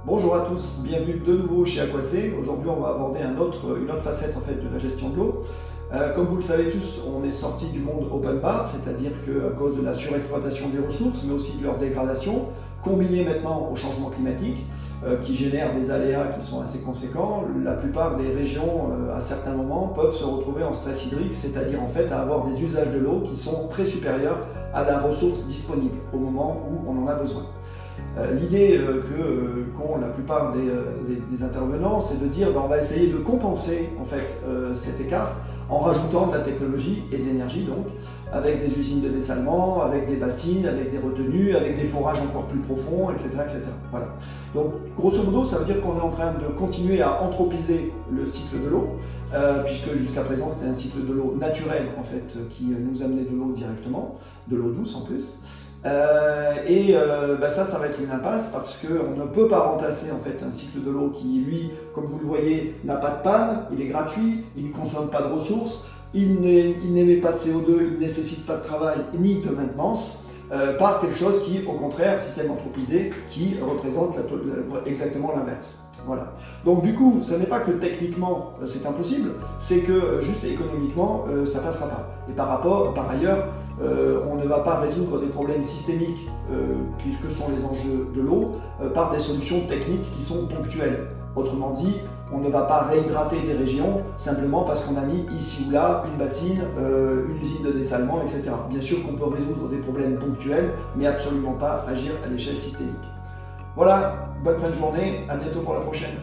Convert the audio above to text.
Bonjour à tous, bienvenue de nouveau chez Aquacé. Aujourd'hui, on va aborder une autre facette en fait, de la gestion de l'eau. Comme vous le savez tous, on est sorti du monde open bar, c'est-à-dire qu'à cause de la surexploitation des ressources, mais aussi de leur dégradation, combinée maintenant au changement climatique, qui génère des aléas qui sont assez conséquents, la plupart des régions, à certains moments, peuvent se retrouver en stress hydrique, c'est-à-dire en fait à avoir des usages de l'eau qui sont très supérieurs à la ressource disponible au moment où on en a besoin. L'idée qu'ont la plupart des intervenants, c'est de dire on va essayer de compenser en fait, cet écart en rajoutant de la technologie et de l'énergie, donc avec des usines de dessalement, avec des bassines, avec des retenues, avec des forages encore plus profonds, etc. etc. Voilà. Donc grosso modo, ça veut dire qu'on est en train de continuer à anthropiser le cycle de l'eau, puisque jusqu'à présent c'était un cycle de l'eau naturel en fait, qui nous amenait de l'eau directement, de l'eau douce en plus. Ça va être une impasse parce qu'on ne peut pas remplacer en fait un cycle de l'eau qui, lui, comme vous le voyez, n'a pas de panne, il est gratuit, il ne consomme pas de ressources, il n'émet pas de CO2, il ne nécessite pas de travail ni de maintenance, par quelque chose qui, au contraire, système anthropisé, qui représente exactement l'inverse. Voilà. Donc du coup, ce n'est pas que techniquement c'est impossible, c'est que juste économiquement ça passera pas. Et par ailleurs, on ne va pas résoudre des problèmes systémiques puisque sont les enjeux de l'eau par des solutions techniques qui sont ponctuelles. Autrement dit, on ne va pas réhydrater des régions simplement parce qu'on a mis ici ou là une bassine, une usine de dessalement, etc. Bien sûr qu'on peut résoudre des problèmes ponctuels, mais absolument pas agir à l'échelle systémique. Voilà, bonne fin de journée, à bientôt pour la prochaine.